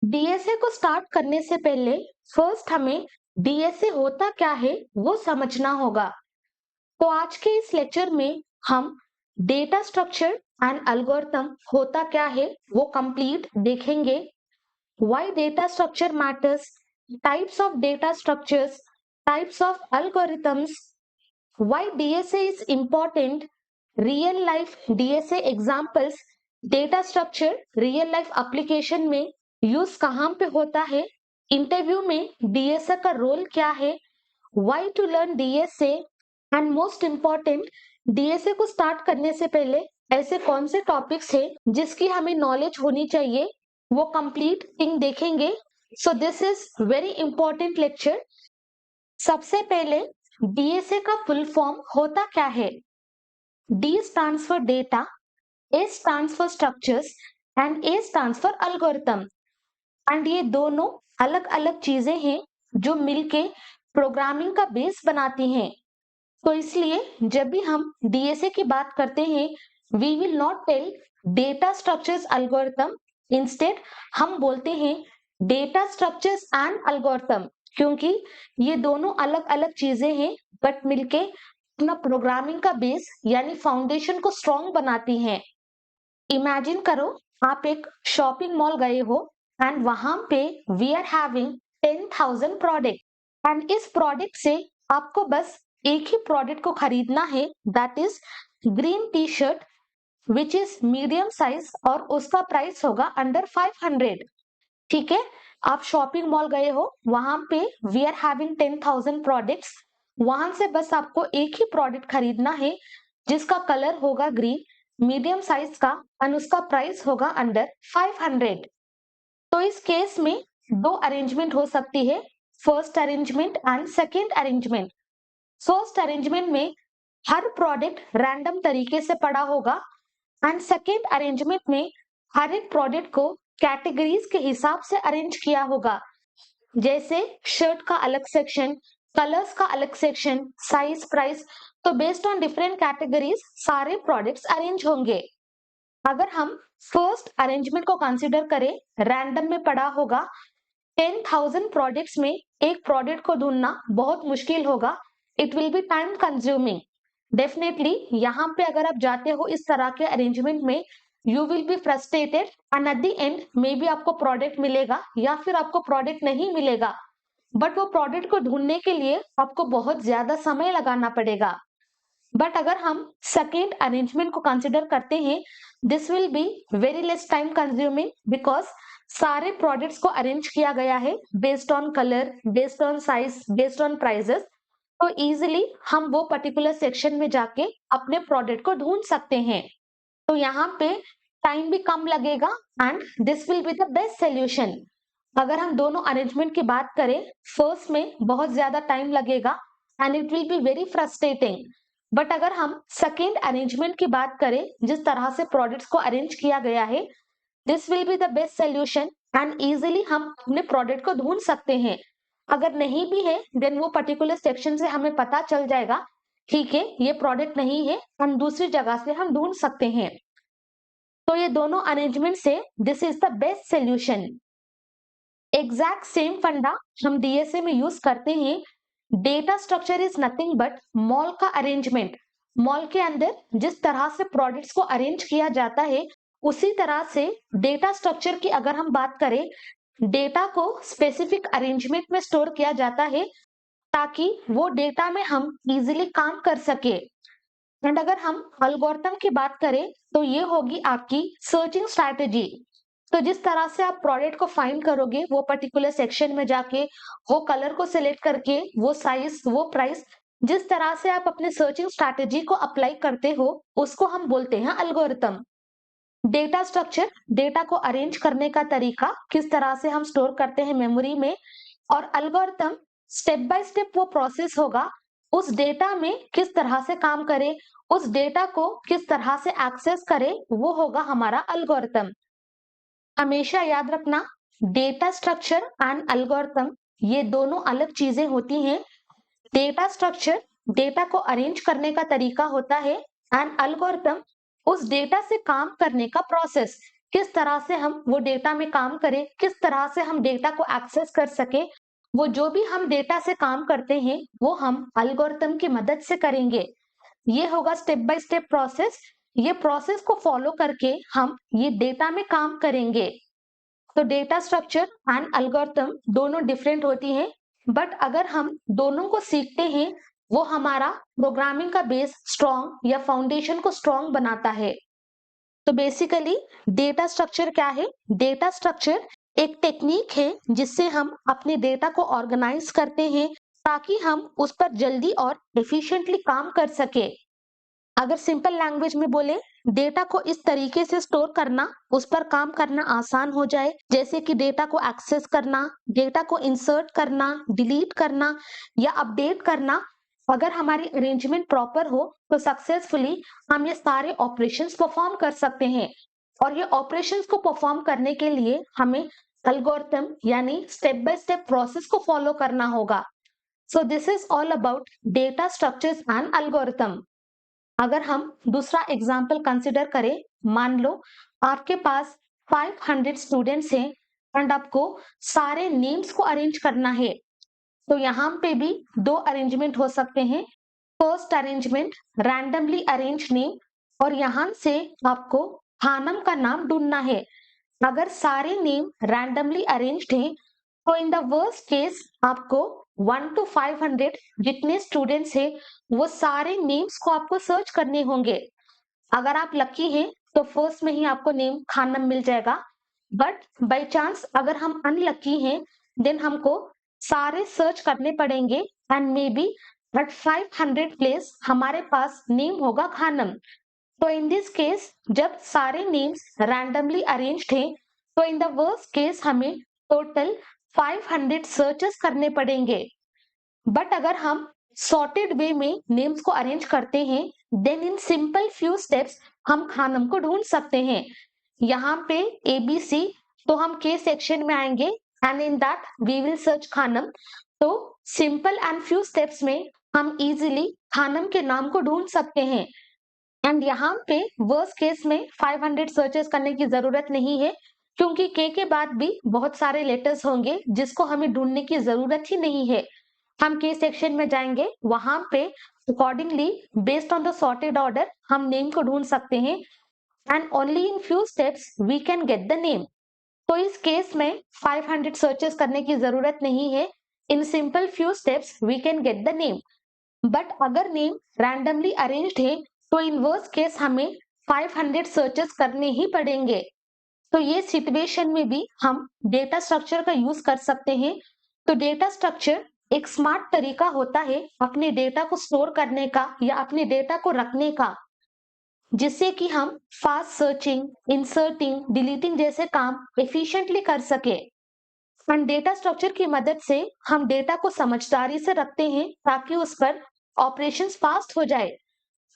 DSA को start करने से पहले फर्स्ट हमें डीएसए होता क्या है वो समझना होगा। तो आज के इस लेक्चर में हम डेटा स्ट्रक्चर एंड एल्गोरिथम होता क्या है वो कंप्लीट देखेंगे। Why data structure matters, types of data structures, types of algorithms, why DSA is important, real life DSA examples, data structure real life application में यूज कहाँ पे होता है, इंटरव्यू में डीएसए का रोल क्या है, why to learn DSA, and most important DSA को स्टार्ट करने से पहले ऐसे कौन से टॉपिक्स है जिसकी हमें नॉलेज होनी चाहिए, वो कंप्लीट थिंग देखेंगे। So this is very important lecture. सबसे पहले डीएसए का फुल फॉर्म होता क्या है। D stands for data, A stands for structures and A stands for algorithm. And ये दोनों अलग अलग चीजें हैं जो मिलके प्रोग्रामिंग का बेस बनाती हैं। तो इसलिए जब भी हम डीएसए की बात करते हैं we will not tell data structures algorithm, instead हम बोलते हैं डेटा स्ट्रक्चर्स एंड एल्गोरिथम, क्योंकि ये दोनों अलग अलग चीजें हैं बट मिलके अपना प्रोग्रामिंग का बेस यानी फाउंडेशन को स्ट्रॉन्ग बनाती हैं। इमेजिन करो आप एक शॉपिंग मॉल गए हो एंड वहां पे we are having 10,000 product and इस प्रोडक्ट से आपको बस एक ही प्रोडक्ट को खरीदना है, that is green T shirt which is medium size और उसका प्राइस होगा अंडर 500। ठीक है, आप शॉपिंग मॉल गए हो, वहां पे वी आर हैविंग 10,000 प्रोडक्ट्स, वहां से बस आपको एक ही प्रोडक्ट खरीदना है जिसका कलर होगा ग्रीन, मीडियम साइज का और उसका प्राइस होगा अंडर 500। तो इस केस में दो अरेंजमेंट हो सकती है, first arrangement and second arrangement. First arrangement में हर प्रोडक्ट रैंडम तरीके से पड़ा होगा एंड सेकेंड अरेंजमेंट में हर एक प्रोडक्ट को कैटेगरीज के हिसाब से अरेंज किया होगा, जैसे शर्ट का अलग सेक्शन, कलर्स का अलग सेक्शन, साइज, प्राइस। तो बेस्ड ऑन डिफरेंट कैटेगरीज सारे प्रोडक्ट्स अरेंज होंगे। अगर हम फर्स्ट अरेंजमेंट को कंसीडर करें, रैंडम में पड़ा होगा, 10,000 प्रोडक्ट्स में एक प्रोडक्ट को ढूंढना बहुत मुश्किल होगा, it will be time consuming. Definitely यहाँ पे अगर आप जाते हो इस तरह के अरेंजमेंट में you will be frustrated and eight the and may be आपको प्रोडक्ट मिलेगा या फिर आपको प्रोडक्ट नहीं मिलेगा, बट वो प्रोडक्ट को ढूंढने के लिए आपको बहुत ज्यादा समय लगाना पड़ेगा। बट अगर हम सेकेंड अरेंजमेंट को कंसिडर करते हैं this will be very less time consuming because सारे प्रोडक्ट्स को अरेंज किया गया है based on colour, based on size, based on prices. तो इजीली हम वो पर्टिकुलर सेक्शन में जाके अपने प्रोडक्ट को ढूंढ सकते हैं। तो यहाँ पे टाइम भी कम लगेगा and this will be the best solution. अगर हम दोनों अरेंजमेंट की बात करें, फर्स्ट में बहुत ज्यादा टाइम लगेगा and it will be very frustrating, but अगर हम सेकेंड अरेंजमेंट की बात करें जिस तरह से प्रोडक्ट्स को अरेंज किया गया है this will be the best solution and easily हम अपने प्रोडक्ट को ढूंढ सकते हैं। अगर नहीं भी है देन वो पर्टिकुलर सेक्शन से हमें पता चल जाएगा, ठीक है ये प्रोडक्ट नहीं है, हम दूसरी जगह से हम ढूंढ सकते हैं। तो ये दोनों अरेंजमेंट से this is the best solution. Exact same फंडा हम डीएसए में यूज करते हैं। Data structure is nothing but mall का अरेंजमेंट। मॉल के अंदर जिस तरह से प्रोडक्ट्स को अरेंज किया जाता है उसी तरह से डेटा स्ट्रक्चर की अगर हम बात करें, डेटा को स्पेसिफिक अरेंजमेंट में स्टोर किया जाता है ताकि वो डेटा में हम इजीली काम कर सके। एंड अगर हम एल्गोरिथम की बात करें तो ये होगी आपकी सर्चिंग स्ट्रैटेजी। तो जिस तरह से आप प्रोडक्ट को फाइंड करोगे वो पर्टिकुलर सेक्शन में जाके, वो कलर को सिलेक्ट करके, वो साइज, वो प्राइस, जिस तरह से आप अपने सर्चिंग स्ट्रैटेजी को अप्लाई करते हो उसको हम बोलते हैं एल्गोरिथम। डेटा स्ट्रक्चर डेटा को अरेंज करने का तरीका, किस तरह से हम स्टोर करते हैं मेमोरी में, और एल्गोरिथम स्टेप बाय स्टेप वो प्रोसेस होगा उस डेटा में किस तरह से काम करे, उस डेटा को किस तरह से एक्सेस करे, वो होगा हमारा एल्गोरिथम। हमेशा याद रखना डेटा स्ट्रक्चर एंड एल्गोरिथम ये दोनों अलग चीजें होती हैं। डेटा स्ट्रक्चर डेटा को अरेंज करने का तरीका होता है एंड एल्गोरिथम उस डेटा से काम करने का प्रोसेस किस तरह से हम वो डेटा में काम करें, किस तरह से हम डेटा को एक्सेस कर सके, वो जो भी हम डेटा से काम करते हैं वो हम एल्गोरिथम की मदद से करेंगे। ये होगा स्टेप बाय स्टेप प्रोसेस। ये प्रोसेस को फॉलो करके हम ये डेटा में काम करेंगे। तो डेटा स्ट्रक्चर एंड एल्गोरिथम दोनों डिफरेंट होती हैं, बट अगर हम दोनों को सीखते हैं वो हमारा प्रोग्रामिंग का बेस स्ट्रॉन्ग या फाउंडेशन को स्ट्रॉन्ग बनाता है। तो बेसिकली डेटा स्ट्रक्चर क्या है? डेटा स्ट्रक्चर एक टेक्निक है जिससे हम अपने डेटा को ऑर्गेनाइज करते हैं ताकि हम उस पर जल्दी और एफिशिएंटली काम कर सके। अगर सिंपल लैंग्वेज में बोले, डेटा को इस तरीके से स्टोर करना, उस पर काम करना आसान हो जाए, जैसे कि डेटा को एक्सेस करना, डेटा को इंसर्ट करना, डिलीट करना या अपडेट करना। अगर हमारी अरेंजमेंट प्रॉपर हो तो सक्सेसफुली हम ये सारे ऑपरेशंस परफॉर्म कर सकते हैं। और ये ऑपरेशंस को परफॉर्म करने के लिए हमें एल्गोरिथम यानी स्टेप बाय स्टेप प्रोसेस को फॉलो करना होगा। So this is all about data structures and algorithm. अगर हम दूसरा एग्जाम्पल कंसिडर करें, मान लो आपके पास 500 स्टूडेंट्स हैं एंड आपको सारे नेम्स को अरेंज करना है। तो यहाँ पे भी दो अरेंजमेंट हो सकते हैं। First arrangement randomly arrange name, और यहाँ से आपको खानम का नाम ढूंढना है। अगर सारे नेम रैंडमली अरेंज्ड हैं तो इन द वर्स्ट केस आपको 1 to 500 जितने स्टूडेंट्स हैं वो सारे नेम्स को आपको सर्च करने होंगे। अगर आप लकी हैं तो फर्स्ट में ही आपको नेम खानम मिल जाएगा, बट बाय चांस अगर हम अनलकी हैं देन हमको सारे सर्च करने पड़ेंगे and maybe at 500 place हमारे पास नेम होगा खानम। तो इन दिस केस जब सारे नेम्स रैंडमली अरेंज्ड हैं तो इन द वर्स्ट केस हमें टोटल 500 सर्चेस करने पड़ेंगे। बट अगर हम सॉर्टेड वे में नेम्स को अरेंज करते हैं then in simple few steps हम खानम को ढूंढ सकते हैं। यहाँ पे ABC, तो हम के सेक्शन में आएंगे and in that we will search Khanam. तो सिंपल एंड फ्यू स्टेप्स में हम इजीली खानम के नाम को ढूंढ सकते हैं। एंड यहाँ पे वर्स्ट केस में 500 सर्चेस करने की जरूरत नहीं है, क्योंकि के बाद भी बहुत सारे लेटर्स होंगे जिसको हमें ढूंढने की जरूरत ही नहीं है। हम के सेक्शन में जाएंगे, वहां पे accordingly based on the sorted order हम नेम को ढूंढ सकते हैं and only in few steps we can get the name. तो इस केस में 500 सर्चेस करने की जरूरत नहीं है। In simple few steps we can get the name. But अगर नेम रैंडमली अरेंज्ड है तो इन वर्स्ट केस हमें 500 सर्चेस करने ही पड़ेंगे। तो ये सिचुएशन में भी हम डेटा स्ट्रक्चर का यूज कर सकते हैं। तो डेटा स्ट्रक्चर एक स्मार्ट तरीका होता है अपने डेटा को स्टोर करने का या अपने डेटा को रखने का, जिससे कि हम फास्ट सर्चिंग, इंसर्टिंग, डिलीटिंग जैसे काम एफिशिएंटली कर सके। एंड डेटा स्ट्रक्चर की मदद से हम डेटा को समझदारी से रखते हैं ताकि उस पर ऑपरेशंस फास्ट हो जाए।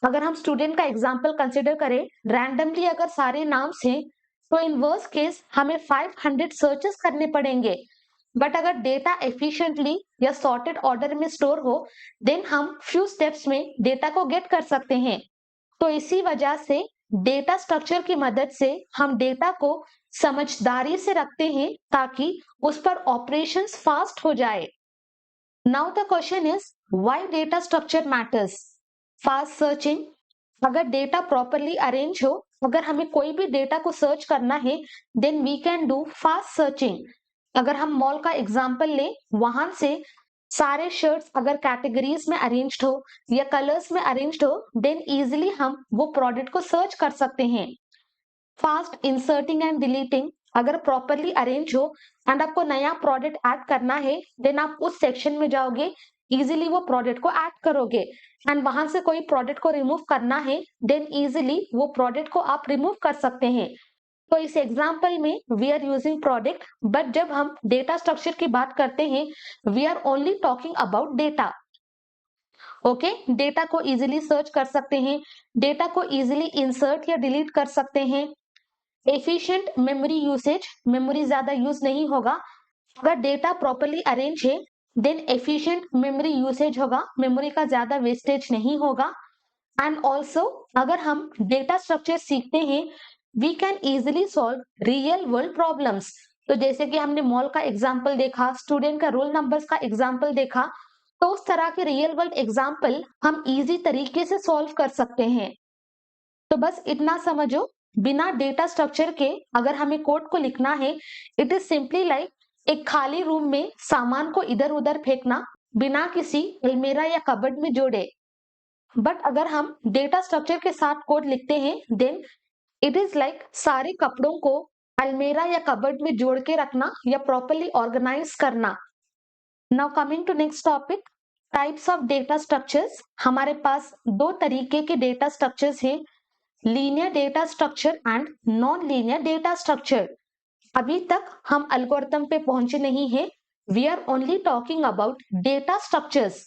अगर हम स्टूडेंट का एग्जाम्पल कंसिडर करें, रैंडमली अगर सारे नाम्स हैं तो इन वर्स्ट केस हमें 500 सर्चेस करने पड़ेंगे। बट अगर डेटा एफिशिएंटली या सॉर्टेड ऑर्डर में स्टोर हो देन हम फ्यू स्टेप्स में डेटा को गेट कर सकते हैं। तो इसी वजह से डेटा स्ट्रक्चर की मदद से हम डेटा को समझदारी से रखते हैं ताकि उस पर ऑपरेशंस फास्ट हो जाए। Now the question is why data structure matters. Fast searching, अगर डेटा प्रॉपरली अरेंज हो, अगर हमें कोई भी डेटा को सर्च करना है then we can do fast searching. अगर हम मॉल का एग्जांपल लें, वहां से सारे शर्ट्स अगर कैटेगरीज में अरेंज्ड हो या कलर्स में अरेंज्ड हो देन इजीली हम वो प्रोडक्ट को सर्च कर सकते हैं। फास्ट इंसर्टिंग एंड डिलीटिंग, अगर प्रॉपरली अरेंज हो एंड आपको नया प्रोडक्ट ऐड करना है देन आप उस सेक्शन में जाओगे, इजीली वो प्रोडक्ट को ऐड करोगे एंड वहां से कोई प्रोडक्ट को रिमूव करना है देन इजीली वो प्रोडक्ट को आप रिमूव कर सकते हैं। तो इस एग्जाम्पल में we are using product, but जब हम डेटा स्ट्रक्चर की बात करते हैं we are only talking about data. Okay, data को इजीली सर्च कर सकते हैं, डेटा को इजीली इंसर्ट या डिलीट कर सकते हैं। एफिशिएंट मेमोरी यूसेज, मेमोरी ज्यादा यूज नहीं होगा। अगर डेटा प्रॉपरली अरेंज है देन एफिशिएंट मेमोरी यूसेज होगा, मेमोरी का ज्यादा वेस्टेज नहीं होगा। एंड ऑल्सो अगर हम डेटा स्ट्रक्चर सीखते हैं we can easily solve real world problems. तो जैसे कि हमने मॉल का एग्जाम्पल देखा, स्टूडेंट का रोल नंबर्स का एग्जाम्पल देखा, तो उस तरह के रियल वर्ल्ड एग्जाम्पल हम इजी तरीके से सॉल्व कर सकते हैं। तो बस इतना समझो, बिना डेटा स्ट्रक्चर के अगर हमें कोड को लिखना है, इट इज सिंपली लाइक एक खाली रूम में सामान को इधर उधर फेंकना बिना किसी अलमीरा या कबर्ड में जोड़े। बट अगर हम डेटा स्ट्रक्चर के साथ कोड लिखते हैं, देन इट इज लाइक सारे कपड़ों को अलमीरा या कबर्ड में जोड़ के रखना या प्रॉपरली ऑर्गेनाइज करना। Now coming to next topic, types of data structures. हमारे पास दो तरीके के डेटा स्ट्रक्चर्स हैं, linear data structure and non linear data structure. अभी तक हम एल्गोरिथम पे पहुंचे नहीं है, we are only talking about data structures.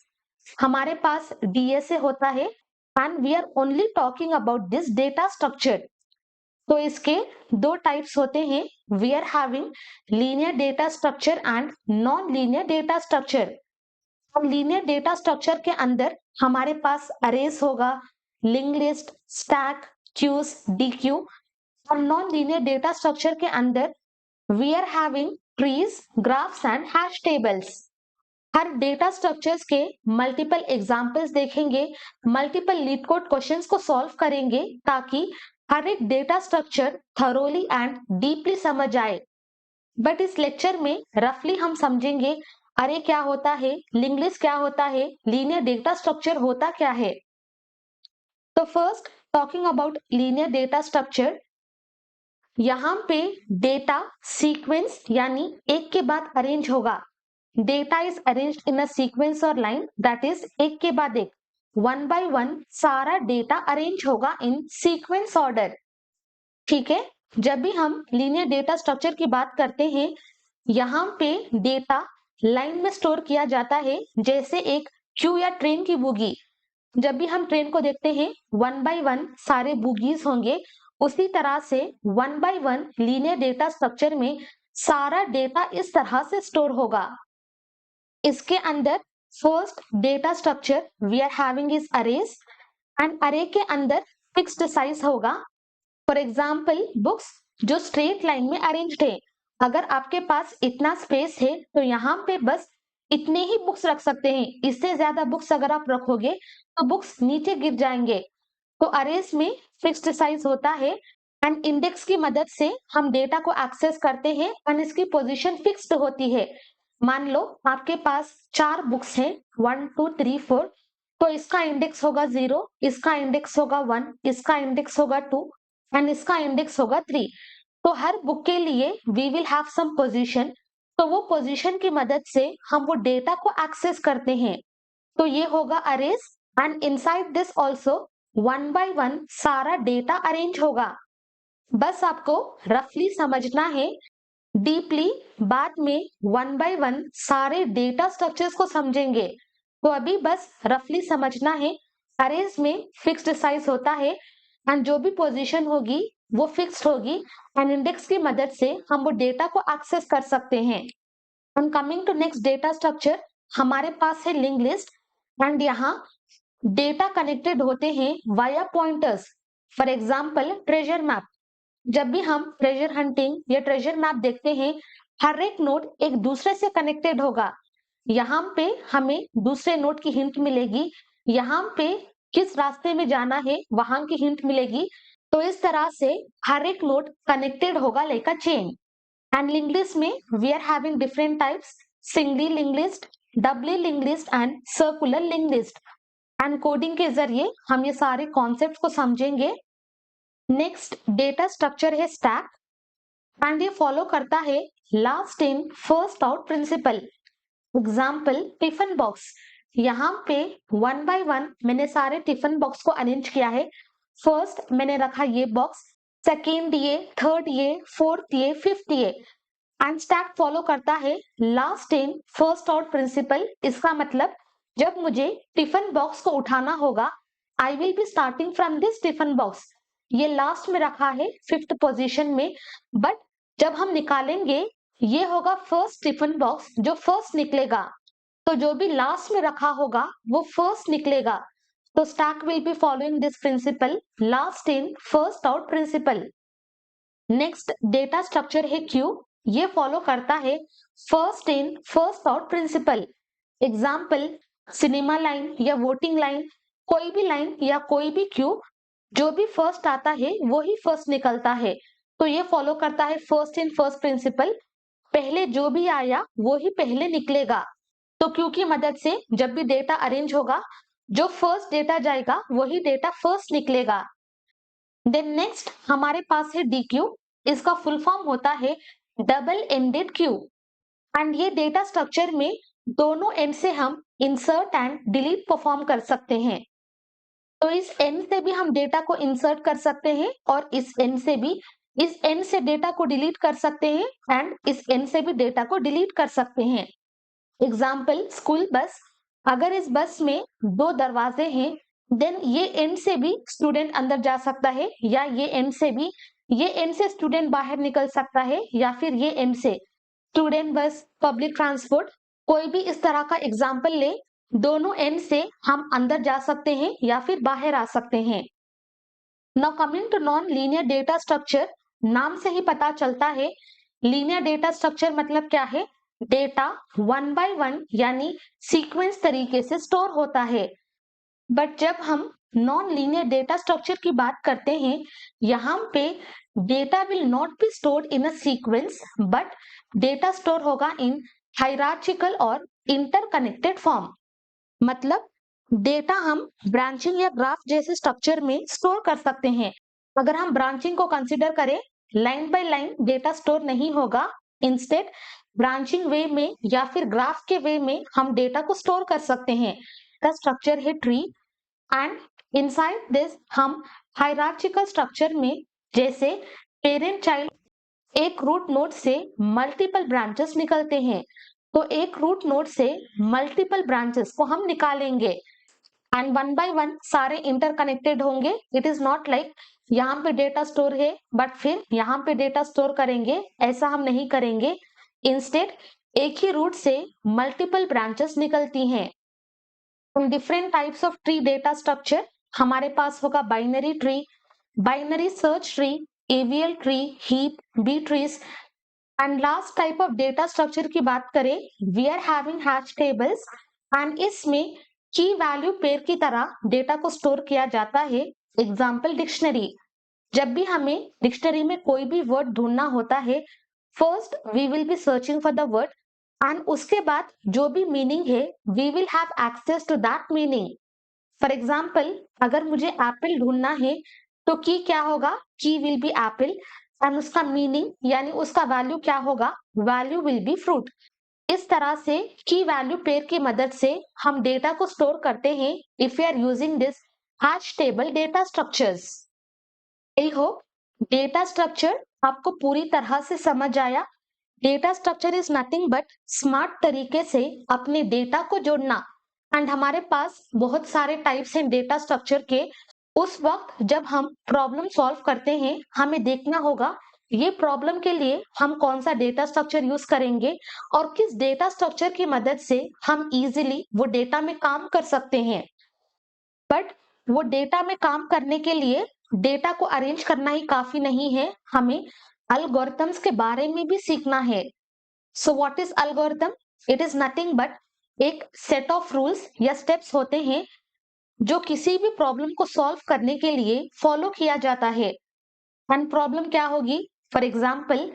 हमारे पास डीएसए होता है and we are only talking about this data structure. तो इसके दो टाइप्स होते हैं, we are having linear data structure and non linear data structure. हम लीनियर डेटा स्ट्रक्चर के अंदर हमारे पास अरेज होगा, link list, stack, queues, dequeue. और नॉन लीनियर डेटा स्ट्रक्चर के अंदर we are having trees, graphs and hash tables. हर डेटा स्ट्रक्चर्स के मल्टीपल एग्जांपल्स देखेंगे, मल्टीपल लीड कोड क्वेश्चंस को सॉल्व करेंगे ताकि हर एक data structure thoroughly and deeply समझ आए। बट इस लेक्चर में रफली हम समझेंगे अरे क्या होता है, लिंक लिस्ट क्या होता है, लीनियर डेटा स्ट्रक्चर होता क्या है। तो first talking about linear data structure, यहाँ पे डेटा सीक्वेंस यानी एक के बाद अरेंज होगा। Data is arranged in a sequence और लाइन, दैट इज एक के बाद एक, वन बाय वन सारा डेटा अरेंज होगा इन सीक्वेंस ऑर्डर। ठीक है, जब भी हम लीनियर डेटा स्ट्रक्चर की बात करते हैं, यहाँ पे डेटा लाइन में स्टोर किया जाता है, जैसे एक क्यू या ट्रेन की बोगी। जब भी हम ट्रेन को देखते हैं, वन बाय वन सारे बोगीज होंगे, उसी तरह से one by one linear data structure में सारा डेटा इस तरह से स्टोर होगा। इसके अंदर first data structure we are having is arrays and array के अंदर फिक्स्ड साइज होगा। फॉर एग्जाम्पल बुक्स जो स्ट्रेट लाइन में अरेंज्ड है, अगर आपके पास इतना स्पेस है तो यहाँ पे बस इतने ही बुक्स रख सकते हैं, इससे ज्यादा बुक्स अगर आप रखोगे तो बुक्स नीचे गिर जाएंगे। तो अरेज में फिक्स्ड साइज होता है एंड इंडेक्स की मदद से हम डेटा को एक्सेस करते हैं एंड इसकी पोजीशन फिक्स्ड होती है। मान लो आपके पास 4 बुक्स हैं, 1 2 3 4, तो इसका इंडेक्स होगा 0, इसका इंडेक्स होगा 1, इसका इंडेक्स होगा 2 एंड इसका इंडेक्स होगा 3। तो हर बुक के लिए we will have some position, तो वो पोजीशन की मदद से हम वो डेटा को एक्सेस करते हैं। तो ये होगा arrays and inside this also one by one सारा डेटा अरेंज होगा। बस आपको रफली समझना है, डीपली बाद में वन बाय वन सारे डेटा स्ट्रक्चर्स को समझेंगे। तो अभी बस रफली समझना है, अरेज में फिक्स्ड साइज होता है एंड जो भी पोजीशन होगी वो फिक्स्ड होगी एंड इंडेक्स की मदद से हम वो डेटा को एक्सेस कर सकते हैं। And coming to next data structure, हमारे पास है लिंक लिस्ट एंड यहाँ डेटा कनेक्टेड होते हैं via pointers. For example treasure map, जब भी हम ट्रेजर हंटिंग या ट्रेजर मैप देखते हैं, हर एक नोड एक दूसरे से कनेक्टेड होगा। यहाँ पे हमें दूसरे नोड की हिंट मिलेगी, यहाँ पे किस रास्ते में जाना है वहां की हिंट मिलेगी। तो इस तरह से हर एक नोड कनेक्टेड होगा like a chain. And link list में we are having different types, singly link list, doubly link list and circular link list. And coding के जरिए हम ये सारे कॉन्सेप्ट को समझेंगे। नेक्स्ट डेटा स्ट्रक्चर है स्टैक एंड ये फॉलो करता है last in first out principle. Example tiffin box, यहाँ पे वन बाय वन मैंने सारे टिफिन बॉक्स को अरेंज किया है। फर्स्ट मैंने रखा ये बॉक्स, सेकेंड ये, थर्ड ये, फोर्थ ये, फिफ्थ ये। एंड स्टैक फॉलो करता है last in first out principle. इसका मतलब जब मुझे टिफिन बॉक्स को उठाना होगा, I will be starting from this tiffin box. ये लास्ट में रखा है फिफ्थ पोजीशन में, बट जब हम निकालेंगे ये होगा फर्स्ट टिफिन बॉक्स जो फर्स्ट निकलेगा। तो जो भी लास्ट में रखा होगा वो फर्स्ट निकलेगा। तो stack will be following this principle, last in first out principle. Next data structure है क्यू। ये फॉलो करता है first in first out principle. Example, cinema line या वोटिंग लाइन, कोई भी लाइन या कोई भी क्यू, जो भी फर्स्ट आता है वो ही फर्स्ट निकलता है। तो ये फॉलो करता है फर्स्ट इन फर्स्ट प्रिंसिपल। पहले जो भी आया वो ही पहले निकलेगा। तो क्यू की मदद से जब भी डेटा अरेंज होगा, जो फर्स्ट डेटा जाएगा वही डेटा फर्स्ट निकलेगा। देन नेक्स्ट हमारे पास है डी क्यू। इसका फुल फॉर्म होता है डबल एंडेड क्यू। एंड ये डेटा स्ट्रक्चर में दोनों एंड से हम इंसर्ट एंड डिलीट परफॉर्म कर सकते हैं। तो इस एंड से भी हम डेटा को इंसर्ट कर सकते हैं और इस एंड से भी, इस एंड से डेटा को डिलीट कर सकते हैं एंड इस एंड से भी डेटा को डिलीट कर सकते हैं। Example, school bus. अगर इस बस में दो दरवाजे हैं, देन ये एंड से भी स्टूडेंट अंदर जा सकता है या ये एंड से भी, ये एंड से स्टूडेंट बाहर निकल सकता है या फिर ये एंड से स्टूडेंट बस, पब्लिक ट्रांसपोर्ट, कोई भी इस तरह का एग्जाम्पल ले, दोनों एंड से हम अंदर जा सकते हैं या फिर बाहर आ सकते हैं। Now coming to non linear data structure, नाम से ही पता चलता है लीनियर डेटा स्ट्रक्चर मतलब क्या है। डेटा वन बाय वन यानी सीक्वेंस तरीके से स्टोर होता है। बट जब हम नॉन लीनियर डेटा स्ट्रक्चर की बात करते हैं, यहाँ पे data will not be stored in a sequence, but data store होगा इन हायरार्चिकल और इंटरकनेक्टेड फॉर्म। मतलब डेटा हम ब्रांचिंग या ग्राफ जैसे स्ट्रक्चर में स्टोर कर सकते हैं। अगर हम ब्रांचिंग को कंसीडर करें, line by line data store नहीं होगा, इंस्टेड ब्रांचिंग वे में या फिर ग्राफ के वे में हम डेटा को स्टोर कर सकते हैं। का स्ट्रक्चर है ट्री एंड इनसाइड दिस हम हायरार्चिकल स्ट्रक्चर में, जैसे पेरेंट चाइल्ड, एक रूट नोड से मल्टीपल ब्रांचेस निकलते हैं। तो एक रूट नोड से मल्टीपल ब्रांचेस को हम निकालेंगे एंड वन बाय वन सारे इंटरकनेक्टेड होंगे। इट इज नॉट लाइक यहाँ पे डेटा स्टोर है बट फिर यहाँ पे डेटा स्टोर करेंगे, ऐसा हम नहीं करेंगे। इंस्टेड एक ही रूट से मल्टीपल ब्रांचेस निकलती हैं। Different types of tree data structure हमारे पास होगा binary tree, binary search tree, AVL tree, heap, B trees. And last type of data structure की बात करें, we are having hash tables and इसमें की वैल्यू पेयर की तरह data को स्टोर किया जाता है। Example, dictionary. जब भी हमें डिक्शनरी में कोई भी वर्ड ढूंढना होता है, first we will be searching for the word and उसके बाद जो भी मीनिंग है we will have access to that meaning. For example, अगर मुझे एप्पल ढूंढना है तो की क्या होगा, की विल बी एप्पल एंड उसका मीनिंग यानी उसका वैल्यू क्या होगा, वैल्यू विल बी फ्रूट। इस तरह से की वैल्यू पेयर की मदद से हम डेटा को स्टोर करते हैं if you are using this hash table data structures. I hope data structure आपको पूरी तरह से समझ आया। Data structure is nothing but smart तरीके से अपने डेटा को जोड़ना। एंड हमारे पास बहुत सारे टाइप्स हैं डेटा स्ट्रक्चर के। उस वक्त जब हम प्रॉब्लम सॉल्व करते हैं, हमें देखना होगा ये प्रॉब्लम के लिए हम कौन सा डेटा स्ट्रक्चर यूज करेंगे और किस डेटा स्ट्रक्चर की मदद से हम इजीली वो डेटा में काम कर सकते हैं। बट वो डेटा में काम करने के लिए डेटा को अरेंज करना ही काफी नहीं है, हमें एल्गोरिथम्स के बारे में भी सीखना है। So what is algorithm? It is nothing but एक सेट ऑफ रूल्स या स्टेप्स होते हैं जो किसी भी प्रॉब्लम को सॉल्व करने के लिए फॉलो किया जाता है। एंड प्रॉब्लम क्या होगी? फॉर एग्जाम्पल,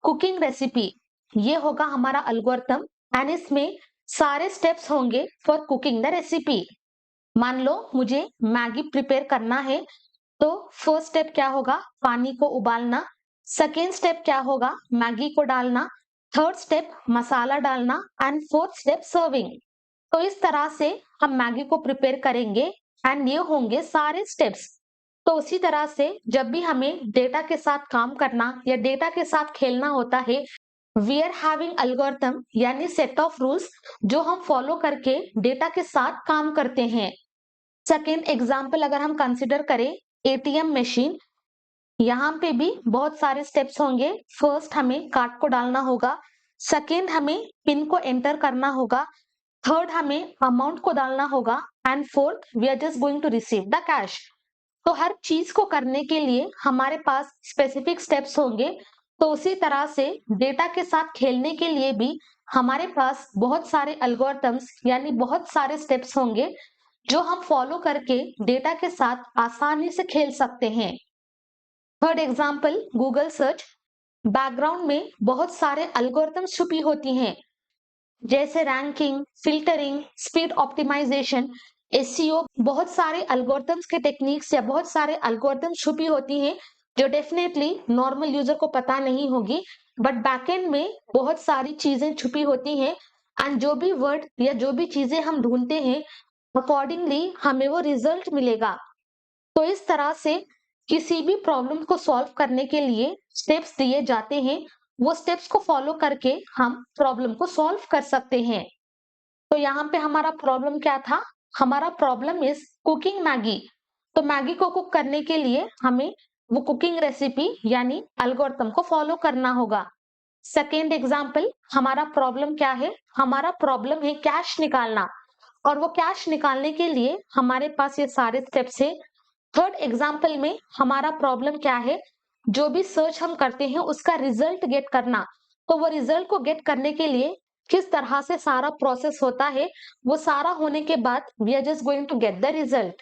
कुकिंग रेसिपी, ये होगा हमारा एल्गोरिथम एंड इसमें सारे स्टेप्स होंगे फॉर कुकिंग द रेसिपी। मान लो मुझे मैगी प्रिपेयर करना है, तो फर्स्ट स्टेप क्या होगा, पानी को उबालना। सेकेंड स्टेप क्या होगा, मैगी को डालना। थर्ड स्टेप मसाला डालना एंड फोर्थ स्टेप सर्विंग। तो इस तरह से हम मैगी को प्रिपेयर करेंगे एंड ये होंगे सारे स्टेप्स। तो उसी तरह से जब भी हमें डेटा के साथ काम करना या डेटा के साथ खेलना होता है, वी आर हैविंग एल्गोरिथम यानी सेट ऑफ रूल्स जो हम फॉलो करके डेटा के साथ काम करते हैं। सेकेंड एग्जाम्पल अगर हम कंसिडर करें, एटीएम मशीन, यहाँ पे भी बहुत सारे स्टेप्स होंगे। फर्स्ट हमें कार्ड को डालना होगा, सेकेंड हमें पिन को एंटर करना होगा, थर्ड हमें अमाउंट को डालना होगा and fourth we are just going to receive the cash. तो हर चीज को करने के लिए हमारे पास स्पेसिफिक स्टेप्स होंगे। तो उसी तरह से डेटा के साथ खेलने के लिए भी हमारे पास बहुत सारे एल्गोरिथम्स यानी बहुत सारे स्टेप्स होंगे जो हम फॉलो करके डेटा के साथ आसानी से खेल सकते हैं। Third example, Google search. Background में बहुत सारे एल्गोरिथम्स छुपी होती हैं, जैसे ranking, filtering, speed optimization, SEO. बहुत सारे एल्गोरिथम्स के टेक्निक्स या बहुत सारे एल्गोरिथम्स छुपी होती हैं जो डेफिनेटली नॉर्मल यूजर को पता नहीं होगी, बट बैकएंड में बहुत सारी चीजें छुपी होती हैं। एंड जो भी वर्ड या जो भी चीजें हम ढूंढते हैं, अकॉर्डिंगली हमें वो रिजल्ट मिलेगा। तो इस तरह से किसी भी प्रॉब्लम को सॉल्व करने के लिए स्टेप्स दिए जाते हैं, वो स्टेप्स को फॉलो करके हम प्रॉब्लम को सॉल्व कर सकते हैं। तो यहाँ पे हमारा प्रॉब्लम क्या था? हमारा प्रॉब्लम इज कुकिंग मैगी। तो मैगी को कुक करने के लिए हमें वो कुकिंग रेसिपी यानी एल्गोरिथम को फॉलो करना होगा। सेकेंड एग्जाम्पल, हमारा प्रॉब्लम क्या है? हमारा प्रॉब्लम है कैश निकालना, और वो कैश निकालने के लिए हमारे पास ये सारे स्टेप्स है। थर्ड एग्जाम्पल में हमारा प्रॉब्लम क्या है? जो भी सर्च हम करते हैं उसका रिजल्ट गेट करना। तो वो रिजल्ट को गेट करने के लिए किस तरह से सारा प्रोसेस होता है, वो सारा होने के बाद we are just going to get the result.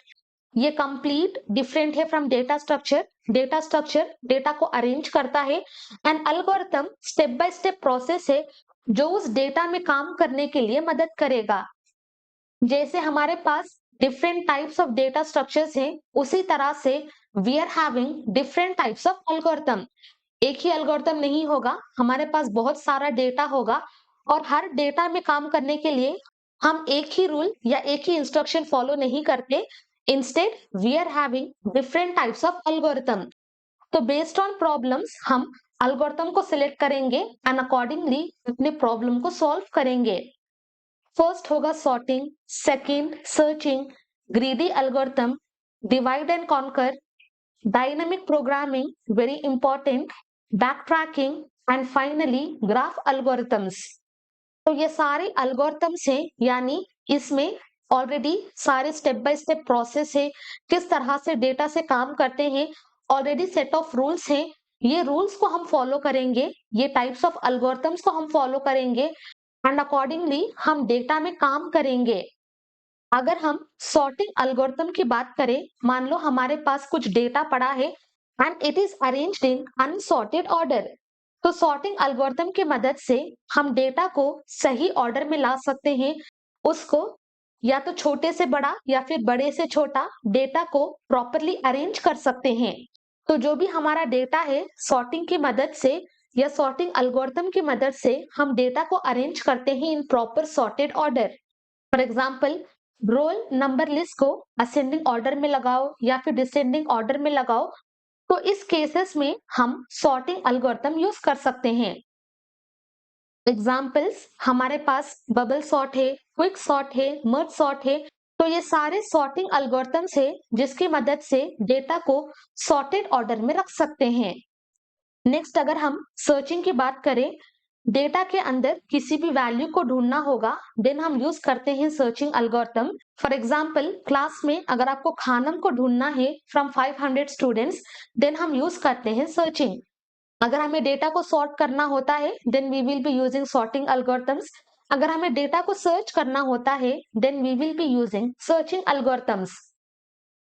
ये कंप्लीट डिफरेंट है from data structure. Data structure data को अरेंज करता है and algorithm step by step process है जो उस डेटा में काम करने के लिए मदद करेगा। जैसे हमारे पास different types of data structures हैं, उसी तरह से we are having different types of algorithm. एक ही एल्गोरिथम नहीं होगा, हमारे पास बहुत सारा डेटा होगा, और हर डेटा में काम करने के लिए हम एक ही रूल या एक ही इंस्ट्रक्शन फॉलो नहीं करते। Instead we are having different types of algorithm. तो बेस्ड ऑन प्रॉब्लम्स हम एल्गोरिथम को सिलेक्ट करेंगे एंड अकॉर्डिंगली अपने प्रॉब्लम को सॉल्व करेंगे। फर्स्ट होगा sorting, second searching, greedy algorithm, divide and conquer, dynamic programming very important, back tracking and finally graph algorithms. तो ये सारे एल्गोरिथम्स हैं, यानी इसमें ऑलरेडी सारे स्टेप बाय स्टेप प्रोसेस है, किस तरह से डेटा से काम करते हैं, ऑलरेडी सेट ऑफ रूल्स हैं। ये रूल्स को हम फॉलो करेंगे, ये टाइप्स ऑफ एल्गोरिथम्स को हम फॉलो करेंगे एंड अकॉर्डिंगली हम डेटा में काम करेंगे। अगर हम सॉर्टिंग एल्गोरिथम की बात करें, मान लो हमारे पास कुछ डेटा पड़ा है and it is arranged in unsorted order. तो सॉर्टिंग एल्गोरिथम की मदद से हम डेटा को सही ऑर्डर में ला सकते हैं, उसको या तो छोटे से बड़ा या फिर बड़े से छोटा डेटा को प्रॉपरली अरेंज कर सकते हैं। तो जो भी हमारा डेटा है, सॉर्टिंग की मदद से या सॉर्टिंग एल्गोरिथम की मदद से हम डेटा को अरेंज करते हैं in proper sorted order. For example, roll number list को असेंडिंग ऑर्डर में लगाओ या फिर डिसेंडिंग ऑर्डर में लगाओ। तो इस केसेस में हम सॉर्टिंग एल्गोरिथम यूज कर सकते हैं। एग्जाम्पल्स हमारे पास बबल सॉर्ट है, क्विक सॉर्ट है, मर्ज सॉर्ट है। तो ये सारे सॉर्टिंग एल्गोरिथम्स है जिसकी मदद से डेटा को सॉर्टेड ऑर्डर में रख सकते हैं। नेक्स्ट, अगर हम सर्चिंग की बात करें, डेटा के अंदर किसी भी वैल्यू को ढूंढना होगा, देन हम यूज करते हैं searching algorithm. For example, class में अगर आपको खानम को ढूंढना है फ्रॉम 500 स्टूडेंट्स, देन हम यूज करते हैं सर्चिंग। अगर हमें डेटा को सॉर्ट करना होता है, then we will be using sorting algorithms. अगर हमें डेटा को सर्च करना होता है, then we will be using searching algorithms.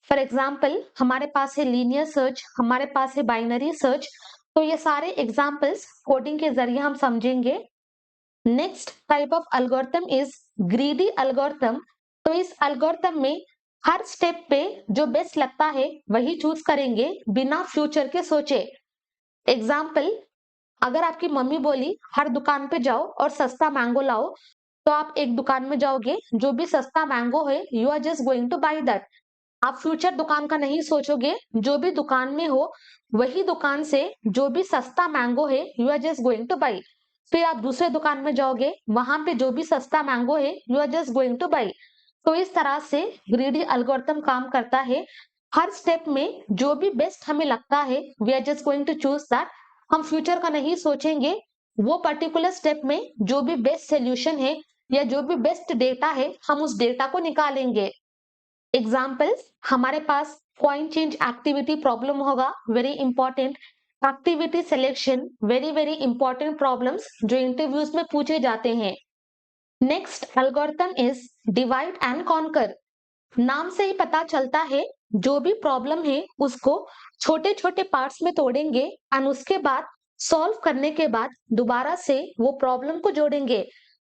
For example, हमारे पास है लीनियर सर्च, हमारे पास है बाइनरी सर्च। तो ये सारे एग्जाम्पल्स कोडिंग के जरिए हम समझेंगे। Next type of algorithm is greedy algorithm. तो इस एल्गोरिथम में हर स्टेप पे जो बेस्ट लगता है वही चूज करेंगे बिना फ्यूचर के सोचे। एग्जाम्पल, अगर आपकी मम्मी बोली हर दुकान पे जाओ और सस्ता मैंगो लाओ, तो आप एक दुकान में जाओगे, जो भी सस्ता मैंगो है you are just going to buy that. आप फ्यूचर दुकान का नहीं सोचोगे, जो भी दुकान में हो वही दुकान से जो भी सस्ता मैंगो है you are just going to buy. फिर आप दूसरे दुकान में जाओगे, वहां पे जो भी सस्ता मैंगो है you are just going to buy. तो इस तरह से ग्रीडी एल्गोरिथम काम करता है। हर स्टेप में जो भी बेस्ट हमें लगता है we are just going to choose that. हम फ्यूचर का नहीं सोचेंगे, वो पर्टिकुलर स्टेप में जो भी बेस्ट सोल्यूशन है या जो भी बेस्ट डेटा है हम उस डेटा को निकालेंगे। एग्जाम्पल्स हमारे पास पॉइंट चेंज एक्टिविटी प्रॉब्लम होगा, very important. Activity selection, very very important problems जो इंटरव्यूज में पूछे जाते हैं। Next algorithm is divide and conquer. नाम से ही पता चलता है जो भी प्रॉब्लम है उसको छोटे छोटे पार्ट्स में तोड़ेंगे एंड उसके बाद सॉल्व करने के बाद दोबारा से वो प्रॉब्लम को जोड़ेंगे।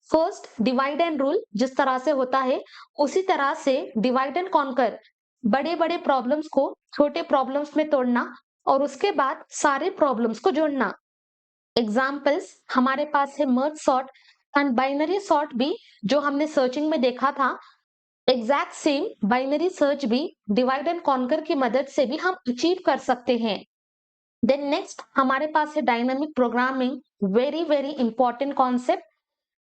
फर्स्ट डिवाइड एंड रूल जिस तरह से होता है उसी तरह से डिवाइड एंड कॉन्कर, बड़े बड़े प्रॉब्लम्स को छोटे प्रॉब्लम्स में तोड़ना और उसके बाद सारे प्रॉब्लम्स को जोड़ना। एग्जाम्पल्स हमारे पास है merge sort and binary sort भी, जो हमने सर्चिंग में देखा था। एग्जैक्ट सेम बाइनरी सर्च भी डिवाइड एंड कॉन्कर की मदद से भी हम अचीव कर सकते हैं। देन नेक्स्ट हमारे पास है dynamic programming, very very important concept.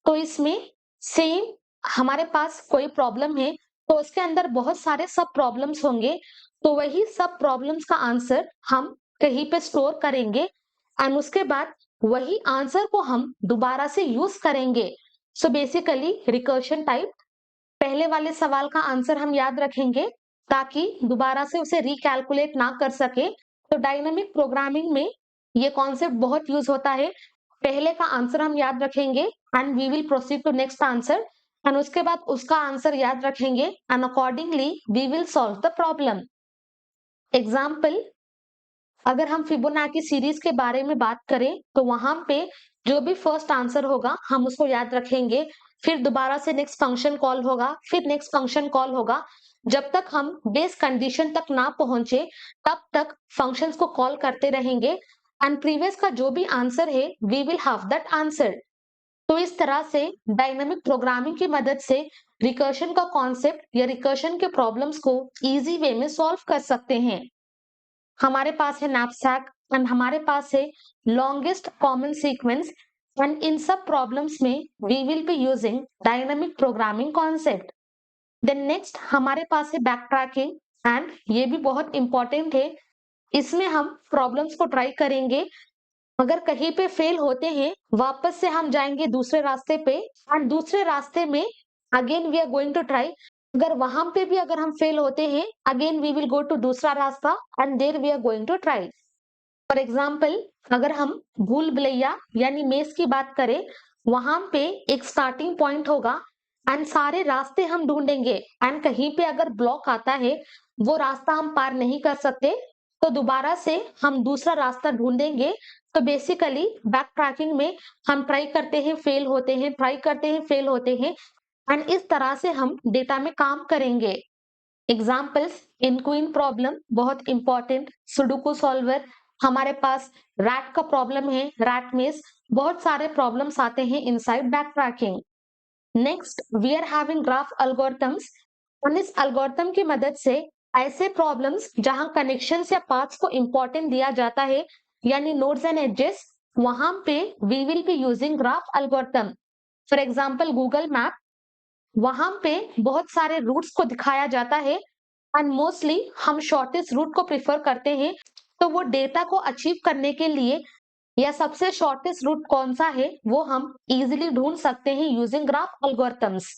तो इसमें सेम हमारे पास कोई प्रॉब्लम है तो उसके अंदर बहुत सारे सब प्रॉब्लम्स होंगे, तो वही सब प्रॉब्लम्स का आंसर हम कहीं पे स्टोर करेंगे एंड उसके बाद वही आंसर को हम दोबारा से यूज करेंगे। सो बेसिकली रिकर्शन टाइप, पहले वाले सवाल का आंसर हम याद रखेंगे ताकि दोबारा से उसे रिकैलकुलेट ना कर सके। तो डायनामिक प्रोग्रामिंग में ये कॉन्सेप्ट बहुत यूज होता है। पहले का आंसर हम याद रखेंगे and we will proceed to next answer and उसके बाद उसका आंसर याद रखेंगे and accordingly we will solve the problem. Example, अगर हम फिबोनाची सीरीज के बारे में बात करें तो वहां पे जो भी फर्स्ट आंसर होगा हम उसको याद रखेंगे, फिर दोबारा से नेक्स्ट फंक्शन कॉल होगा, फिर नेक्स्ट फंक्शन कॉल होगा। जब तक हम बेस कंडीशन तक ना पहुंचे तब तक फंक्शंस को कॉल करते रहेंगे एंड प्रीवियस का जो भी आंसर है we will have that answer. तो इस तरह से डायनामिक प्रोग्रामिंग की मदद से रिकर्शन का कॉन्सेप्ट या रिकर्शन के प्रॉब्लम्स को इजी वे में सॉल्व कर सकते हैं। हमारे पास है नैपसैक एंड हमारे पास है लॉन्गेस्ट कॉमन सीक्वेंस एंड इन सब प्रॉब्लम्स में we will be using dynamic programming concept. Then next हमारे पास है बैक ट्रैकिंग एंड ये भी बहुत इंपॉर्टेंट है। इसमें हम प्रॉब्लम्स को ट्राई करेंगे, अगर कहीं पे फेल होते हैं वापस से हम जाएंगे दूसरे रास्ते पे एंड दूसरे रास्ते में again we are going to try. अगर वहां पे भी अगर हम फेल होते हैं again we will go to दूसरा रास्ता and there we are going to try. For example, अगर हम भूल भुलैया यानी मेस की बात करें, वहां पे एक स्टार्टिंग पॉइंट होगा एंड सारे रास्ते हम ढूंढेंगे एंड कहीं पे अगर ब्लॉक आता है वो रास्ता हम पार नहीं कर सकते तो दोबारा से हम दूसरा रास्ता ढूंढेंगे। तो बेसिकली बैक ट्रैकिंग में हम ट्राई करते हैं फेल होते हैं, ट्राई करते हैं फेल होते हैं एंड इस तरह से हम डेटा में काम करेंगे। एग्जाम्पल्स, इन क्वीन प्रॉब्लम बहुत इंपॉर्टेंट, सुडोकू सॉल्वर, हमारे पास रैट का प्रॉब्लम है, रैट मेज, बहुत सारे प्रॉब्लम्स आते हैं inside back tracking. Next we are having graph algorithms और इस एल्गोरिथम की मदद से ऐसे प्रॉब्लम्स जहां कनेक्शंस या पाथ्स को इंपॉर्टेंट दिया जाता है यानी नोड्स एंड एजेस, वहां पे we will be using graph algorithm. For example Google map, वहां पे बहुत सारे रूट्स को दिखाया जाता है एंड मोस्टली हम शॉर्टेस्ट रूट को प्रिफर करते हैं। तो वो डेटा को अचीव करने के लिए या सबसे शॉर्टेस्ट रूट कौन सा है वो हम इजीली ढूंढ सकते हैं यूजिंग ग्राफ एल्गोरिथम्स।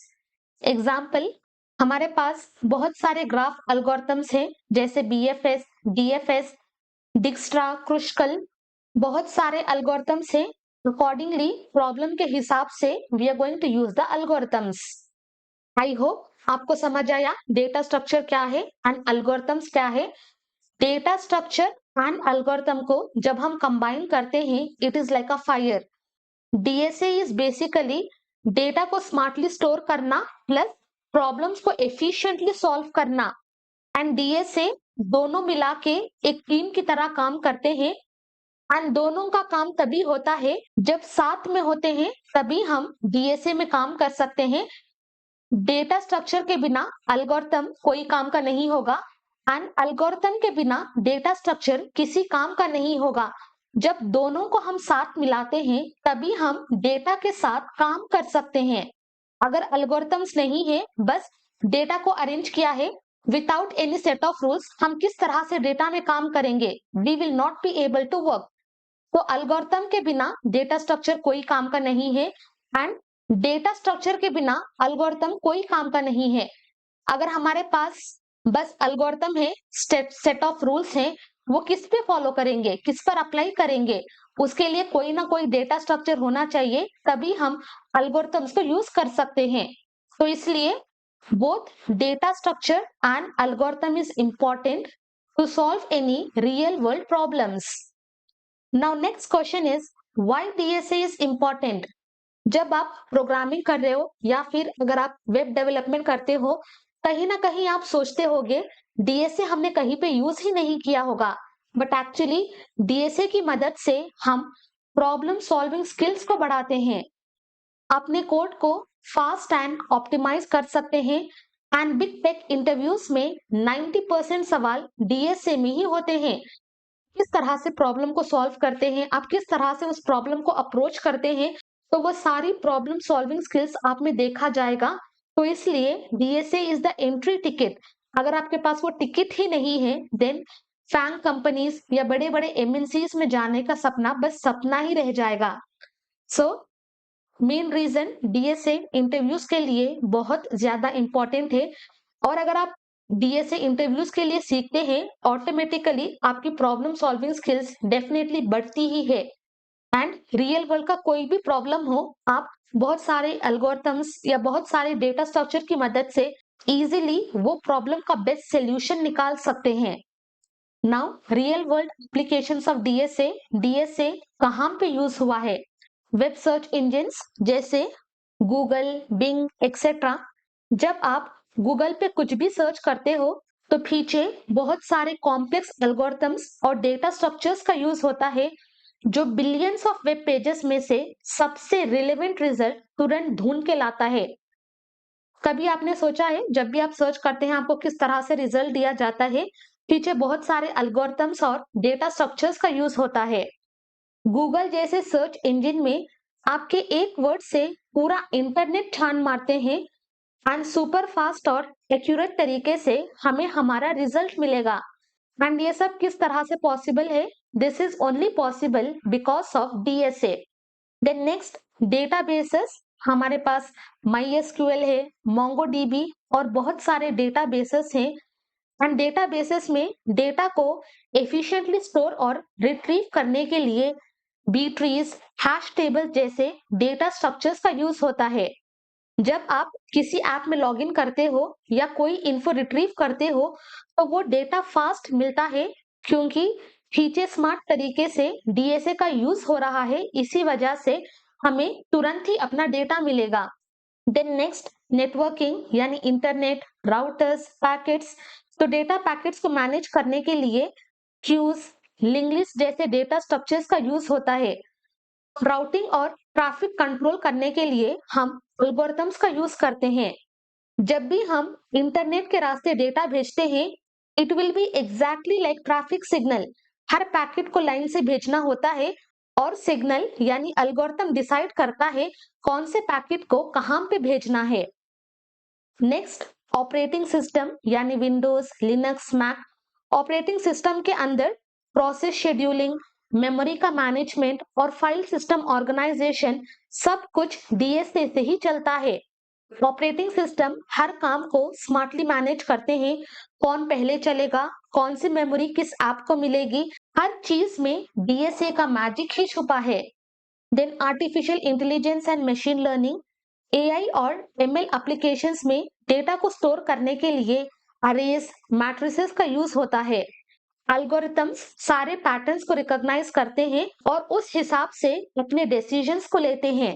एग्जाम्पल, हमारे पास बहुत सारे ग्राफ एल्गोरिथम्स हैं जैसे बीएफएस, डीएफएस, डिक्स्ट्रा, क्रुशकल, बहुत सारे एल्गोरिथम्स हैं। अकॉर्डिंगली प्रॉब्लम के हिसाब से we are going to use the algorithms. I hope आपको समझ आया डेटा स्ट्रक्चर क्या है एंड एल्गोरिथम्स क्या है। डेटा स्ट्रक्चर एंड एल्गोरिथम को जब हम कंबाइन करते हैं it is like a fire. DSA is basically data को स्मार्टली स्टोर करना प्लस प्रॉब्लम्स को एफिशिएंटली सॉल्व करना एंड डीएसए दोनों मिला के एक टीम की तरह काम करते हैं एंड दोनों का काम तभी होता है जब साथ में होते हैं, तभी हम डीएसए में काम कर सकते हैं। डेटा स्ट्रक्चर के बिना एल्गोरिथम कोई काम का नहीं होगा एंड एल्गोरिथम के बिना डेटा स्ट्रक्चर किसी काम का नहीं होगा। जब दोनों को हम साथ मिलाते हैं तभी हम डेटा के साथ काम कर सकते हैं। अगर एल्गोरिथम्स नहीं है, बस डेटा को अरेंज किया है without any set of rules, हम किस तरह से डेटा में काम करेंगे? We will not be able to work. तो एल्गोरिथम के बिना डेटा स्ट्रक्चर कोई काम का नहीं है एंड डेटा स्ट्रक्चर के बिना एल्गोरिथम कोई काम का नहीं है। अगर हमारे पास बस एल्गोरिथम है, सेट ऑफ रूल्स हैं, वो किस पे फॉलो करेंगे, किस पर अप्लाई करेंगे, उसके लिए कोई ना कोई डेटा स्ट्रक्चर होना चाहिए, तभी हम एल्गोरिथम्स को यूज कर सकते हैं। तो इसलिए both data structure and algorithm is important to solve any real world problems. Now next question is why DSA is important? जब आप प्रोग्रामिंग कर रहे हो या फिर अगर आप वेब डेवलपमेंट करते हो, कहीं ना कहीं आप सोचते होगे डीएसए हमने कहीं पे यूज ही नहीं किया होगा, बट एक्चुअली डीएसए की मदद से हम प्रॉब्लम सॉल्विंग स्किल्स को बढ़ाते हैं, अपने कोड को फास्ट एंड ऑप्टिमाइज कर सकते हैं। एंड बिग टेक इंटरव्यूज में 90% सवाल डीएसए में ही होते हैं। किस तरह से प्रॉब्लम को सॉल्व करते हैं, आप किस तरह से उस प्रॉब्लम को अप्रोच करते हैं, तो वो सारी प्रॉब्लम सॉल्विंग स्किल्स आप में देखा जाएगा। तो इसलिए DSA is the entry ticket. अगर आपके पास वो टिकट ही नहीं है, देन फैंग कंपनीज या बड़े बड़े एमएनसीज में जाने का सपना बस सपना ही रह जाएगा। So main reason DSA interviews के लिए बहुत ज्यादा इंपॉर्टेंट है। और अगर आप डीएसए इंटरव्यूज के लिए सीखते हैं, ऑटोमेटिकली आपकी प्रॉब्लम सॉल्विंग स्किल्स डेफिनेटली बढ़ती ही है। एंड रियल वर्ल्ड का कोई भी प्रॉब्लम हो, आप बहुत सारे एल्गोरिथम्स या बहुत सारे डेटा स्ट्रक्चर की मदद से इजीली वो प्रॉब्लम का बेस्ट सोल्यूशन निकाल सकते हैं। Now real world applications of DSA. DSA कहाँ पे यूज हुआ है? वेब सर्च इंजिन्स जैसे गूगल, बिंग एक्सेट्रा। जब आप गूगल पे कुछ भी सर्च करते हो तो पीछे बहुत सारे कॉम्प्लेक्स एल्गोरिथम्स और डेटा स्ट्रक्चर्स का यूज होता है, जो बिलियंस ऑफ वेब पेजेस में से सबसे रिलेवेंट रिजल्ट तुरंत ढूंढ के लाता है। कभी आपने सोचा है जब भी आप सर्च करते हैं आपको किस तरह से रिजल्ट दिया जाता है? पीछे बहुत सारे एल्गोरिथम्स और डेटा स्ट्रक्चर्स का यूज होता है। गूगल जैसे सर्च इंजन में आपके एक वर्ड से पूरा इंटरनेट छान मारते हैं एंड सुपर फास्ट और एक्यूरेट तरीके से हमें हमारा रिजल्ट मिलेगा। एंड ये सब किस तरह से पॉसिबल है? This is only possible because of DSA. Then next, databases. हमारे पास MySQL है, MongoDB और बहुत सारे डेटाबेसेस हैं। एंड डेटाबेसेस में डेटा को एफिशिएंटली स्टोर और रिट्रीव करने के लिए बी ट्रीज, हैश टेबल जैसे डेटा स्ट्रक्चर्स का यूज होता है। जब आप किसी ऐप में लॉगिन करते हो या कोई इन्फो रिट्रीव करते हो तो वो डेटा फास्ट मिलता है, क्योंकि फीचर स्मार्ट तरीके से डीएसए का यूज हो रहा है, इसी वजह से हमें तुरंत ही अपना डेटा मिलेगा। देन नेक्स्ट, नेटवर्किंग यानी इंटरनेट, राउटर्स, पैकेट्स। तो डेटा पैकेट्स को मैनेज करने के लिए क्यूज, लिंक लिस्ट जैसे डेटा स्ट्रक्चर्स का यूज होता है। राउटिंग और ट्रैफिक कंट्रोल करने के लिए हम एल्गोरिथम्स का यूज करते हैं। जब भी हम इंटरनेट के रास्ते डेटा भेजते हैं, it will be exactly like traffic signal. Her packet को लाइन से भेजना होता है और सिग्नल यानी एल्गोरिथम डिसाइड करता है कौन से पैकेट को कहां पे भेजना है। नेक्स्ट, ऑपरेटिंग सिस्टम यानी Windows, Linux, Mac. Operating system के अंदर प्रोसेस शेड्यूलिंग, मेमोरी का मैनेजमेंट और फाइल सिस्टम ऑर्गेनाइजेशन सब कुछ डीएसए से ही चलता है। ऑपरेटिंग सिस्टम हर काम को स्मार्टली मैनेज करते हैं, कौन पहले चलेगा, कौन सी मेमोरी किस ऐप को मिलेगी, हर चीज में डीएसए का मैजिक ही छुपा है। Then artificial intelligence and machine learning. AI और एमएल एप्लीकेशंस में डेटा को स्टोर करने के लिए अरेज, मैट्रिसेस का यूज होता है। एल्गोरिथम्स सारे पैटर्न्स को रिकॉग्नाइज करते हैं और उस हिसाब से अपने डिसीजंस को लेते हैं।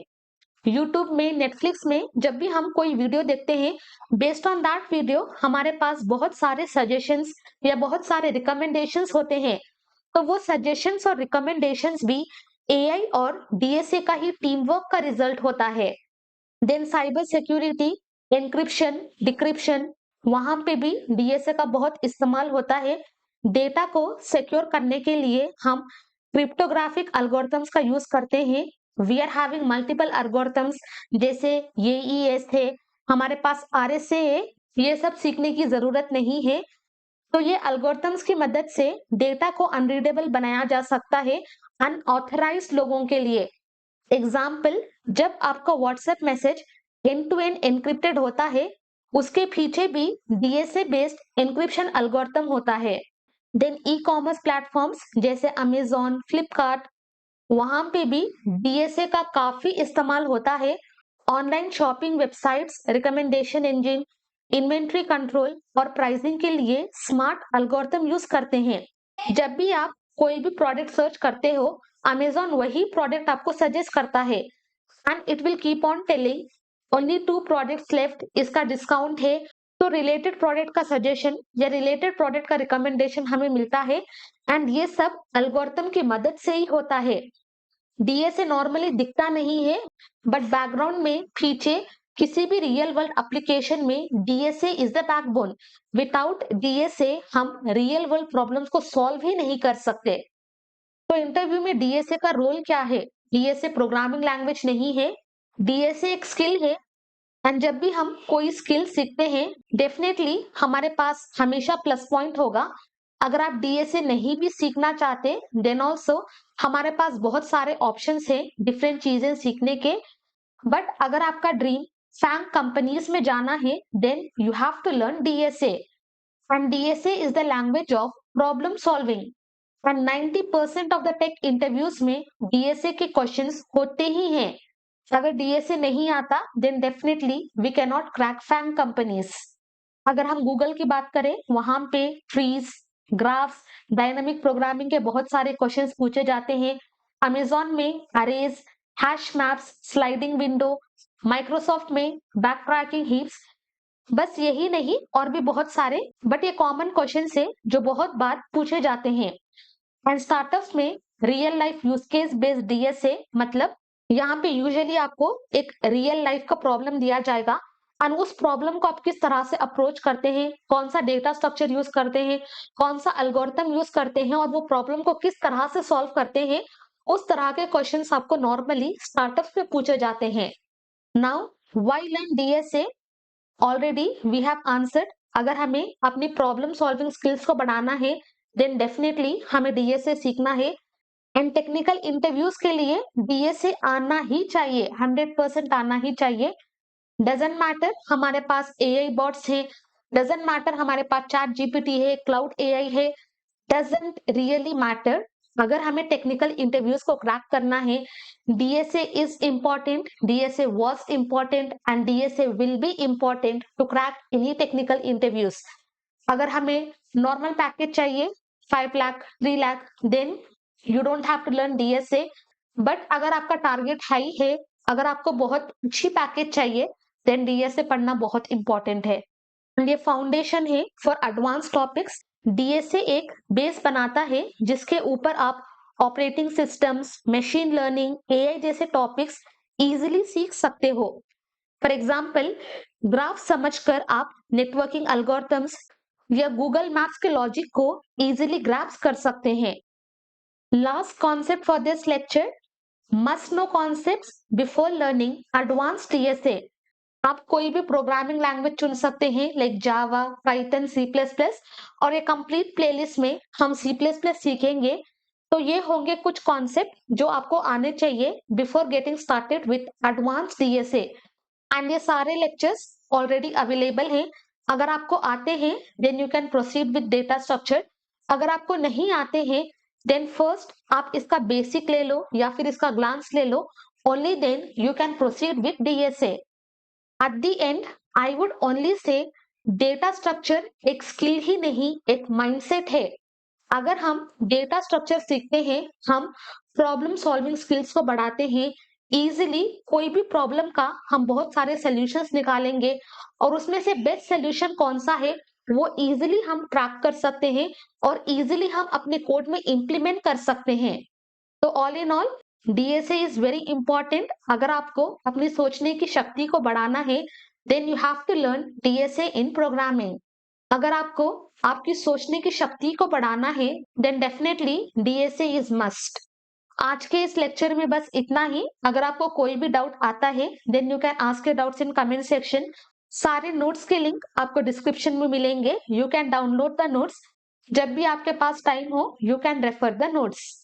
यूट्यूब में, नेटफ्लिक्स में जब भी हम कोई वीडियो देखते हैं, बेस्ड ऑन दैट वीडियो हमारे पास बहुत सारे सजेशंस या बहुत सारे रिकमेंडेशंस होते हैं। तो वो सजेशंस और रिकमेंडेशंस भी एआई और डीएसए का ही टीम वर्क का रिजल्ट होता है। देन साइबर सिक्योरिटी, एन्क्रिप्शन, डिक्रिप्शन, वहां पे भी डीएसए का बहुत इस्तेमाल होता है। डेटा को सिक्योर करने के लिए हम क्रिप्टोग्राफिक एल्गोरिथम्स का यूज करते हैं। We are having multiple algorithms, जैसे एईएस है, हमारे पास आरएसए है। ये सब सीखने की जरूरत नहीं है। तो ये एल्गोरिथम्स की मदद से डेटा को अनरीडेबल बनाया जा सकता है अनऑथराइज्ड लोगों के लिए। एग्जाम्पल, जब आपका WhatsApp message end to end encrypted होता है उसके पीछे भी डीएसए बेस्ड एन्क्रिप्शन एल्गोरिथम होता है। देन ई कॉमर्स प्लेटफॉर्म्स जैसे अमेजोन, फ्लिपकार्ट, वहां पे भी डीएसए का काफी इस्तेमाल होता है। Online shopping websites, recommendation engine, inventory control और प्राइसिंग के लिए स्मार्ट एल्गोरिथम यूज करते हैं। जब भी आप कोई भी प्रोडक्ट सर्च करते हो, अमेजोन वही प्रोडक्ट आपको सजेस्ट करता है and it will keep on telling only 2 products left, इसका डिस्काउंट है। तो रिलेटेड प्रोडक्ट का सजेशन या रिलेटेड प्रोडक्ट का रिकमेंडेशन हमें मिलता है एंड ये सब एल्गोरिथम की मदद से ही होता है। डीएसए नॉर्मली दिखता नहीं है, बट बैकग्राउंड में पीछे किसी भी रियल वर्ल्ड एप्लीकेशन में DSA is the backbone. Without DSA हम रियल वर्ल्ड प्रॉब्लम्स को सॉल्व ही नहीं कर सकते। तो इंटरव्यू में डीएसए का रोल क्या है? डीएसए प्रोग्रामिंग लैंग्वेज नहीं है, डीएसए एक स्किल है। एंड जब भी हम कोई स्किल सीखते हैं, डेफिनेटली हमारे पास हमेशा प्लस पॉइंट होगा। अगर आप डीएसए नहीं भी सीखना चाहते, देन ऑल्सो हमारे पास बहुत सारे ऑप्शंस हैं डिफरेंट चीजें सीखने के। बट अगर आपका ड्रीम फैंग कंपनीज में जाना है, then you have to learn DSA. And DSA is the language of problem solving. And 90% of the tech interviews में डीएसए के क्वेश्चंस होते ही हैं। अगर डीएसए नहीं आता, then definitely we can not crack FAANG companies. अगर हम गूगल की बात करें, वहां पे ट्रीज, ग्राफ्स, डायनामिक प्रोग्रामिंग के बहुत सारे क्वेश्चंस पूछे जाते हैं। अमेजोन में arrays, hash maps, sliding window, Microsoft में बैक ट्रैकिंग हीप्स। बस यही नहीं, और भी बहुत सारे, बट ये कॉमन क्वेश्चन है जो बहुत बार पूछे जाते हैं। एंड स्टार्टअप्स में real life use case based DSA, मतलब यहाँ पे यूजुअली आपको एक रियल लाइफ का प्रॉब्लम दिया जाएगा और उस प्रॉब्लम को आप किस तरह से अप्रोच करते हैं, कौन सा डेटा स्ट्रक्चर यूज करते हैं, कौन सा एल्गोरिथम यूज करते हैं और वो प्रॉब्लम को किस तरह से सॉल्व करते हैं, उस तरह के क्वेश्चंस आपको नॉर्मली स्टार्टअप्स में पूछे जाते हैं। Now why learn DSA? Already we have answered. अगर हमें अपनी प्रॉब्लम सॉल्विंग स्किल्स को बढ़ाना है, देन डेफिनेटली हमें डीएसए सीखना है। एंड टेक्निकल इंटरव्यूज के लिए डीएसए आना ही चाहिए, 100% आना ही चाहिए। डजंट मैटर हमारे पास एआई बॉट्स है, डजंट मैटर हमारे पास चैट जीपीटी है, क्लाउड एआई है, डजंट रियली मैटर। अगर हमें टेक्निकल इंटरव्यूज को क्रैक करना है, DSA is important, DSA was important and DSA will be important to crack any technical interviews. अगर हमें नॉर्मल पैकेज चाहिए 5 lakh 3 lakh, then you don't have to learn DSA. But अगर आपका टारगेट हाई है, अगर आपको बहुत अच्छी पैकेज चाहिए, देन डीएसए पढ़ना बहुत इंपॉर्टेंट है। ये फाउंडेशन है फॉर एडवांस टॉपिक्स। डीएसए एक बेस बनाता है जिसके ऊपर आप operating systems, machine learning, AI जैसे टॉपिक्स इजीली सीख सकते हो। फॉर एग्जाम्पल, ग्राफ समझकर आप नेटवर्किंग एल्गोरिथम्स या गूगल मैप्स के लॉजिक को इजीली ग्रास्प कर सकते हैं। Last concept for this lecture, must know concepts before learning advance DSA. आप कोई भी प्रोग्रामिंग लैंग्वेज चुन सकते हैं, like Java, Python, C plus plus, और ये कंप्लीट प्लेलिस्ट में हम सी प्लस प्लस सीखेंगे। तो ये होंगे कुछ कॉन्सेप्ट जो आपको आने चाहिए before getting started with advance DSA. And ये सारे लेक्चर्स ऑलरेडी अवेलेबल हैं। अगर आपको आते हैं, then you can proceed with data structure. अगर आपको नहीं आते हैं, देन फर्स्ट आप इसका बेसिक ले लो या फिर इसका ग्लांस ले लो, only then you can proceed with DSA. At the end I would only say, data structure एक स्किल ही नहीं, एक माइंडसेट है। अगर हम डेटा स्ट्रक्चर सीखते हैं, हम प्रॉब्लम सॉल्विंग स्किल्स को बढ़ाते हैं, इजीली कोई भी प्रॉब्लम का हम बहुत सारे सॉल्यूशंस निकालेंगे और उसमें से बेस्ट सॉल्यूशन कौन सा है वो इजीली हम ट्रैक कर सकते हैं और इजीली हम अपने कोड में इंप्लीमेंट कर सकते हैं। तो all in all, DSA is very important. अगर आपको अपनी सोचने की शक्ति को बढ़ाना है, then you have to learn DSA in programming. अगर आपको आपकी सोचने की शक्ति को बढ़ाना है, then definitely DSA is must. आज के इस लेक्चर में बस इतना ही। अगर आपको कोई भी डाउट आता है, then you can ask your doubts in comment section. सारे नोट्स के लिंक आपको डिस्क्रिप्शन में मिलेंगे, you can download the notes. जब भी आपके पास टाइम हो, you can refer the notes.